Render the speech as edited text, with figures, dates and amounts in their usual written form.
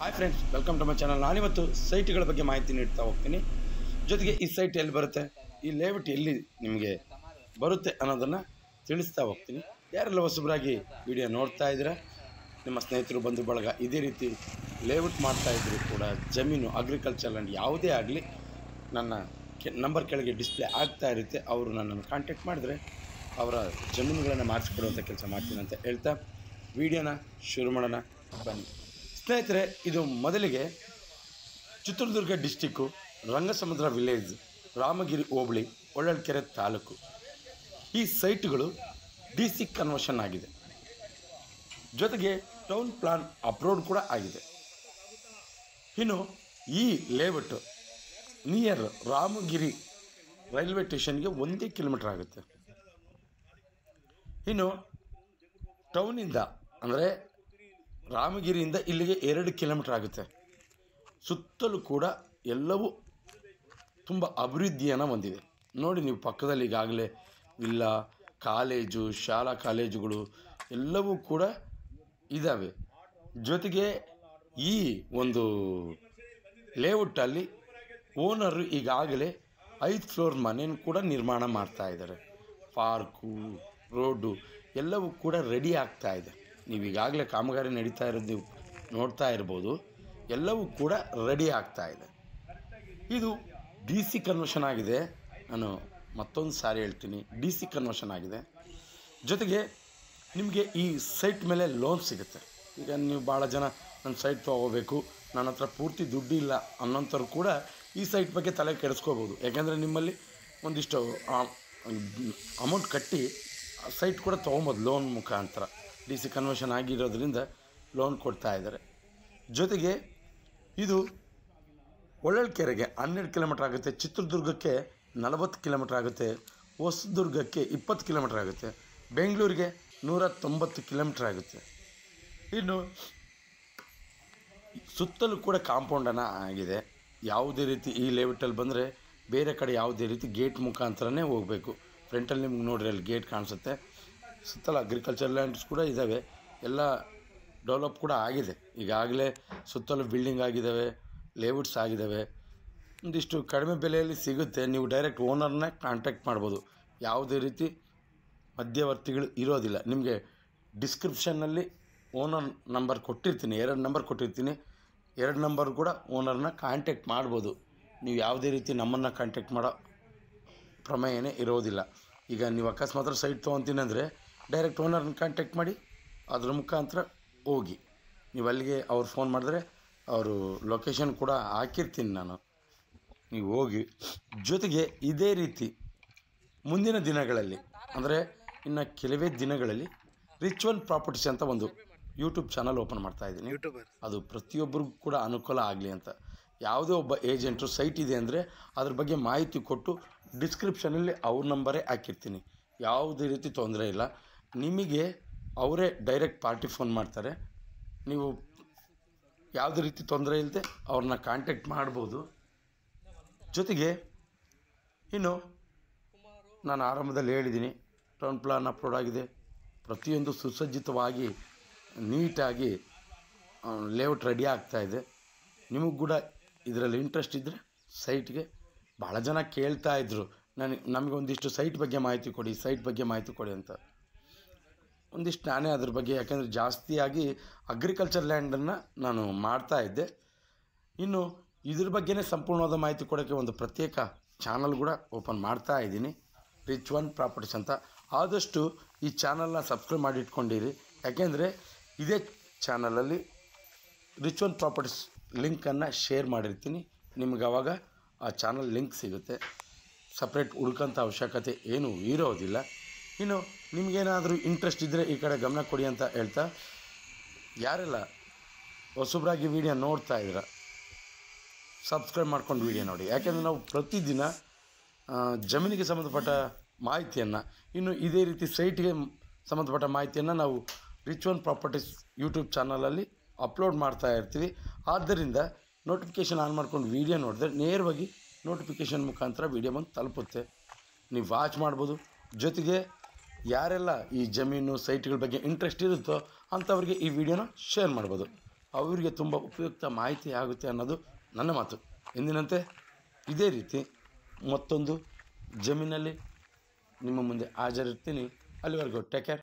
Hi friends, welcome to my channel. ನಾನಿವತ್ತು ಸೈಟ್ಗಳ ಬಗ್ಗೆ ಮಾಹಿತಿ ನೀಡ್ತಾ ಹೋಗ್ತೀನಿ. ಜೊತೆಗೆ ಈ ಸೈಟ್ ಎಲ್ಲಿ ಬರುತ್ತೆ, ಈ ಲೇಔಟ್ ಎಲ್ಲಿ ನಿಮಗೆ ಬರುತ್ತೆ ಅನ್ನೋದನ್ನು ತಿಳಿಸ್ತಾ ಹೋಗ್ತೀನಿ. ಯಾರೆಲ್ಲ ಹೊಸಬರಾಗಿ ವಿಡಿಯೋ ನೋಡ್ತಾ ಇದ್ದೀರಾ, ನಿಮ್ಮ ಸ್ನೇಹಿತರು ಬಂಧು ಬಳಗ ಇದೇ ರೀತಿ ಲೇಔಟ್ ಮಾಡ್ತಾಯಿದ್ರು ಕೂಡ ಜಮೀನು ಅಗ್ರಿಕಲ್ಚರ್ ಲ್ಯಾಂಡ್ ಯಾವುದೇ ಆಗಲಿ ನನ್ನ ನಂಬರ್ ಕೆಳಗೆ ಡಿಸ್ಪ್ಲೇ ಆಗ್ತಾ ಇರುತ್ತೆ. ಅವರು ನನ್ನನ್ನು ಕಾಂಟ್ಯಾಕ್ಟ್ ಮಾಡಿದ್ರೆ ಅವರ ಜಮೀನುಗಳನ್ನು ಮಾಡಿಸ್ಕೊಡುವಂಥ ಕೆಲಸ ಮಾಡ್ತೀನಿ ಅಂತ ಹೇಳ್ತಾ ವಿಡಿಯೋನ ಶುರು ಮಾಡೋಣ ಬನ್ನಿ ಸ್ನೇಹಿತರೆ. ಇದು ಮೊದಲಿಗೆ ಚಿತ್ರದುರ್ಗ ಡಿಸ್ಟಿಕ್ಕು, ರಂಗಸಮುದ್ರ ವಿಲೇಜ್, ರಾಮಗಿರಿ ಹೋಬಳಿ, ಹೊಳಲ್ಕೆರೆ ತಾಲೂಕು. ಈ ಸೈಟ್ಗಳು DC ಕನ್ವರ್ಷನ್ ಆಗಿದೆ. ಜೊತೆಗೆ ಟೌನ್ ಪ್ಲಾನ್ ಅಪ್ರೂವ್ಡ್ ಕೂಡ ಆಗಿದೆ. ಇನ್ನು ಈ ಲೇಔಟ್ ನಿಯರ್ ರಾಮಗಿರಿ ರೈಲ್ವೆ ಸ್ಟೇಷನ್ಗೆ 1 ಕಿಲೋಮೀಟರ್ ಆಗುತ್ತೆ. ಇನ್ನು ಟೌನಿಂದ ಅಂದರೆ ರಾಮಗಿರಿಯಿಂದ ಇಲ್ಲಿಗೆ 2 ಕಿಲೋಮೀಟರ್ ಆಗುತ್ತೆ. ಸುತ್ತಲೂ ಕೂಡ ಎಲ್ಲವೂ ತುಂಬ ಅಭಿವೃದ್ಧಿಯನ್ನು ಹೊಂದಿದೆ. ನೋಡಿ, ನೀವು ಪಕ್ಕದಲ್ಲಿ ಈಗಾಗಲೇ ವಿಲ್ಲಾ, ಕಾಲೇಜು, ಶಾಲಾ ಕಾಲೇಜುಗಳು ಎಲ್ಲವೂ ಕೂಡ ಇದ್ದಾವೆ. ಜೊತೆಗೆ ಈ ಒಂದು ಲೇಔಟಲ್ಲಿ ಓನರು ಈಗಾಗಲೇ 5 ಫ್ಲೋರ್ ಮನೆಯನ್ನು ಕೂಡ ನಿರ್ಮಾಣ ಮಾಡ್ತಾ ಇದ್ದಾರೆ. ಪಾರ್ಕು, ರೋಡು ಎಲ್ಲವೂ ಕೂಡ ರೆಡಿ ಆಗ್ತಾ ಇದೆ. ನೀವು ಈಗಾಗಲೇ ಕಾಮಗಾರಿ ನಡೀತಾ ಇರೋದು ನೀವು ನೋಡ್ತಾ ಇರ್ಬೋದು. ಎಲ್ಲವೂ ಕೂಡ ರೆಡಿ ಆಗ್ತಾ ಇದೆ. ಇದು DC ಕನ್ವರ್ಷನ್ ಆಗಿದೆ. ನಾನು ಮತ್ತೊಂದು ಸಾರಿ ಹೇಳ್ತೀನಿ, DC ಕನ್ವರ್ಷನ್ ಆಗಿದೆ. ಜೊತೆಗೆ ನಿಮಗೆ ಈ ಸೈಟ್ ಮೇಲೆ ಲೋನ್ ಸಿಗುತ್ತೆ. ಈಗ ನೀವು ಭಾಳ ಜನ ನನ್ನ ಸೈಟ್ ತೊಗೋಬೇಕು, ನನ್ನ ಹತ್ರ ಪೂರ್ತಿ ದುಡ್ಡು ಇಲ್ಲ ಅನ್ನೋಂಥವ್ರು ಕೂಡ ಈ ಸೈಟ್ ಬಗ್ಗೆ ತಲೆ ಕೆಡಿಸ್ಕೋಬೋದು. ಯಾಕೆಂದರೆ ನಿಮ್ಮಲ್ಲಿ ಒಂದಿಷ್ಟು ಅಮೌಂಟ್ ಕಟ್ಟಿ ಸೈಟ್ ಕೂಡ ತೊಗೊಬೋದು ಲೋನ್ ಮುಖಾಂತರ. DC ಕನ್ವರ್ಷನ್ ಆಗಿರೋದ್ರಿಂದ ಲೋನ್ ಕೊಡ್ತಾ ಇದ್ದಾರೆ. ಜೊತೆಗೆ ಇದು ಹೊಳಲ್ಕೆರೆಗೆ 12 ಕಿಲೋಮೀಟ್ರ್ ಆಗುತ್ತೆ, ಚಿತ್ರದುರ್ಗಕ್ಕೆ 40 ಕಿಲೋಮೀಟ್ರ್ ಆಗುತ್ತೆ, ಹೊಸದುರ್ಗಕ್ಕೆ 20 ಕಿಲೋಮೀಟ್ರ್ ಆಗುತ್ತೆ, ಬೆಂಗಳೂರಿಗೆ 190 ಕಿಲೋಮೀಟ್ರ್ ಆಗುತ್ತೆ. ಇನ್ನು ಸುತ್ತಲೂ ಕೂಡ ಕಾಂಪೌಂಡನ್ನು ಆಗಿದೆ. ಯಾವುದೇ ರೀತಿ ಈ ಲೇಔಟಲ್ಲಿ ಬಂದರೆ ಬೇರೆ ಕಡೆ ಯಾವುದೇ ರೀತಿ ಗೇಟ್ ಮುಖಾಂತರನೇ ಹೋಗಬೇಕು. ಫ್ರಂಟಲ್ಲಿ ನಿಮ್ಗೆ ನೋಡ್ರಿ, ಅಲ್ಲಿ ಗೇಟ್ ಕಾಣಿಸುತ್ತೆ. ಸುತ್ತಲ ಅಗ್ರಿಕಲ್ಚರ್ ಲ್ಯಾಂಡ್ಸ್ ಕೂಡ ಇದ್ದಾವೆ. ಎಲ್ಲ ಡೆವಲಪ್ ಕೂಡ ಆಗಿದೆ. ಈಗಾಗಲೇ ಸುತ್ತಲೂ ಬಿಲ್ಡಿಂಗ್ ಆಗಿದ್ದಾವೆ, ಲೇಔಟ್ಸ್ ಆಗಿದ್ದಾವೆ. ಒಂದಿಷ್ಟು ಕಡಿಮೆ ಬೆಲೆಯಲ್ಲಿ ಸಿಗುತ್ತೆ. ನೀವು ಡೈರೆಕ್ಟ್ ಓನರ್ನೇ ಕಾಂಟ್ಯಾಕ್ಟ್ ಮಾಡ್ಬೋದು. ಯಾವುದೇ ರೀತಿ ಮಧ್ಯವರ್ತಿಗಳು ಇರೋದಿಲ್ಲ. ನಿಮಗೆ ಡಿಸ್ಕ್ರಿಪ್ಷನ್ನಲ್ಲಿ ಓನರ್ ನಂಬರ್ ಕೊಟ್ಟಿರ್ತೀನಿ, 2 ನಂಬರ್ ಕೊಟ್ಟಿರ್ತೀನಿ. 2 ನಂಬರ್ ಕೂಡ ಓನರ್ನ ಕಾಂಟ್ಯಾಕ್ಟ್ ಮಾಡ್ಬೋದು. ನೀವು ಯಾವುದೇ ರೀತಿ ನಮ್ಮನ್ನು ಕಾಂಟ್ಯಾಕ್ಟ್ ಮಾಡೋ ಪ್ರಮೇಯನೇ ಇರೋದಿಲ್ಲ. ಈಗ ನೀವು ಅಕಸ್ಮಾತ್ ಸೈಟ್ ತೊಗೊತೀನಿ ಅಂದರೆ ಡೈರೆಕ್ಟ್ ಓನರ್ನ ಕಾಂಟ್ಯಾಕ್ಟ್ ಮಾಡಿ, ಅದ್ರ ಮುಖಾಂತರ ಹೋಗಿ. ನೀವು ಅಲ್ಲಿಗೆ ಅವ್ರು ಫೋನ್ ಮಾಡಿದ್ರೆ ಅವರು ಲೊಕೇಶನ್ ಕೂಡ ಹಾಕಿರ್ತೀನಿ ನಾನು, ನೀವು ಹೋಗಿ. ಜೊತೆಗೆ ಇದೇ ರೀತಿ ಮುಂದಿನ ದಿನಗಳಲ್ಲಿ ಅಂದರೆ ಇನ್ನು ಕೆಲವೇ ದಿನಗಳಲ್ಲಿ ರಿಚ್ ಒನ್ ಪ್ರಾಪರ್ಟೀಸ್ ಅಂತ ಒಂದು ಯೂಟ್ಯೂಬ್ ಚಾನಲ್ ಓಪನ್ ಮಾಡ್ತಾಯಿದ್ದೀನಿ. ಅದು ಪ್ರತಿಯೊಬ್ಬರಿಗೂ ಕೂಡ ಅನುಕೂಲ ಆಗಲಿ ಅಂತ. ಯಾವುದೇ ಒಬ್ಬ ಏಜೆಂಟರು ಸೈಟ್ ಇದೆ ಅಂದರೆ ಅದ್ರ ಬಗ್ಗೆ ಮಾಹಿತಿ ಕೊಟ್ಟು ಡಿಸ್ಕ್ರಿಪ್ಷನಲ್ಲಿ ಅವ್ರ ನಂಬರೇ ಹಾಕಿರ್ತೀನಿ. ಯಾವುದೇ ರೀತಿ ತೊಂದರೆ ಇಲ್ಲ. ನಿಮಗೆ ಅವರೇ ಡೈರೆಕ್ಟ್ ಪಾರ್ಟಿ ಫೋನ್ ಮಾಡ್ತಾರೆ. ನೀವು ಯಾವುದೇ ರೀತಿ ತೊಂದರೆ ಇಲ್ಲದೆ ಅವ್ರನ್ನ ಕಾಂಟ್ಯಾಕ್ಟ್ ಮಾಡ್ಬೋದು. ಜೊತೆಗೆ ಇನ್ನು ನಾನು ಆರಂಭದಲ್ಲಿ ಹೇಳಿದ್ದೀನಿ, ಟೌನ್ ಪ್ಲಾನ್ ಅಪ್ಲೋಡ್ ಆಗಿದೆ. ಪ್ರತಿಯೊಂದು ಸುಸಜ್ಜಿತವಾಗಿ ನೀಟಾಗಿ ಲೇಔಟ್ ರೆಡಿ ಆಗ್ತಾಯಿದೆ. ನಿಮಗೆ ಕೂಡ ಇದರಲ್ಲಿ ಇಂಟ್ರೆಸ್ಟ್ ಇದ್ದರೆ ಸೈಟ್ಗೆ ಭಾಳ ಜನ ಕೇಳ್ತಾಯಿದ್ರು, ನಮಗೆ ಒಂದಿಷ್ಟು ಸೈಟ್ ಬಗ್ಗೆ ಮಾಹಿತಿ ಕೊಡಿ, ಸೈಟ್ ಬಗ್ಗೆ ಮಾಹಿತಿ ಕೊಡಿ ಅಂತ. ಒಂದಿಷ್ಟು ನಾನೇ ಅದ್ರ ಬಗ್ಗೆ, ಯಾಕೆಂದರೆ ಜಾಸ್ತಿಯಾಗಿ ಅಗ್ರಿಕಲ್ಚರ್ ಲ್ಯಾಂಡನ್ನು ನಾನು ಮಾಡ್ತಾಯಿದ್ದೆ. ಇನ್ನು ಇದ್ರ ಬಗ್ಗೆನೇ ಸಂಪೂರ್ಣವಾದ ಮಾಹಿತಿ ಕೊಡೋಕ್ಕೆ ಒಂದು ಪ್ರತ್ಯೇಕ ಚಾನಲ್ ಕೂಡ ಓಪನ್ ಮಾಡ್ತಾ ಇದ್ದೀನಿ, ರಿಚ್ ಒನ್ ಪ್ರಾಪರ್ಟೀಸ್ ಅಂತ. ಆದಷ್ಟು ಈ ಚಾನಲ್ನ ಸಬ್ಸ್ಕ್ರೈಬ್ ಮಾಡಿ ಇಟ್ಕೊಂಡಿರಿ. ಯಾಕೆಂದರೆ ಇದೇ ಚಾನಲಲ್ಲಿ ರಿಚ್ ಒನ್ ಪ್ರಾಪರ್ಟೀಸ್ ಲಿಂಕನ್ನು ಶೇರ್ ಮಾಡಿರ್ತೀನಿ. ನಿಮ್ಗೆ ಆವಾಗ ಆ ಚಾನಲ್ ಲಿಂಕ್ ಸಿಗುತ್ತೆ. ಸಪ್ರೇಟ್ ಹುಡ್ಕೋಂಥ ಅವಶ್ಯಕತೆ ಏನೂ ಇರೋದಿಲ್ಲ. ಇನ್ನು ನಿಮಗೇನಾದರೂ ಇಂಟ್ರೆಸ್ಟ್ ಇದ್ದರೆ ಈ ಕಡೆ ಗಮನ ಕೊಡಿ ಅಂತ ಹೇಳ್ತಾ, ಯಾರೆಲ್ಲ ಹೊಸಬ್ರಾಗಿ ವಿಡಿಯೋ ನೋಡ್ತಾ ಇದ್ದೀರ ಸಬ್ಸ್ಕ್ರೈಬ್ ಮಾಡ್ಕೊಂಡು ವಿಡಿಯೋ ನೋಡಿ. ಯಾಕೆಂದರೆ ನಾವು ಪ್ರತಿದಿನ ಜಮೀನಿಗೆ ಸಂಬಂಧಪಟ್ಟ ಮಾಹಿತಿಯನ್ನು, ಇನ್ನು ಇದೇ ರೀತಿ ಸೈಟ್ಗೆ ಸಂಬಂಧಪಟ್ಟ ಮಾಹಿತಿಯನ್ನು ನಾವು ರಿಚ್ ಒನ್ ಪ್ರಾಪರ್ಟೀಸ್ ಯೂಟ್ಯೂಬ್ ಚಾನಲಲ್ಲಿ ಅಪ್ಲೋಡ್ ಮಾಡ್ತಾ ಇರ್ತೀವಿ. ಆದ್ದರಿಂದ ನೋಟಿಫಿಕೇಷನ್ ಆನ್ ಮಾಡ್ಕೊಂಡು ವಿಡಿಯೋ ನೋಡಿದ್ರೆ ನೇರವಾಗಿ ನೋಟಿಫಿಕೇಷನ್ ಮುಖಾಂತರ ವಿಡಿಯೋ ಬಂದು ತಲುಪುತ್ತೆ, ನೀವು ವಾಚ್ ಮಾಡ್ಬೋದು. ಜೊತೆಗೆ ಯಾರೆಲ್ಲ ಈ ಜಮೀನು ಸೈಟ್ಗಳ ಬಗ್ಗೆ ಇಂಟ್ರೆಸ್ಟ್ ಇರುತ್ತೋ ಅಂಥವ್ರಿಗೆ ಈ ವಿಡಿಯೋನ ಶೇರ್ ಮಾಡ್ಬೋದು. ಅವರಿಗೆ ತುಂಬ ಉಪಯುಕ್ತ ಮಾಹಿತಿ ಆಗುತ್ತೆ ಅನ್ನೋದು ನನ್ನ ಮಾತು. ಎಂದಿನಂತೆ ಇದೇ ರೀತಿ ಮತ್ತೊಂದು ಜಮೀನಲ್ಲಿ ನಿಮ್ಮ ಮುಂದೆ ಹಾಜರಿರ್ತೀನಿ. ಅಲ್ಲಿವರೆಗೂ ಟೇಕ್ ಕೇರ್.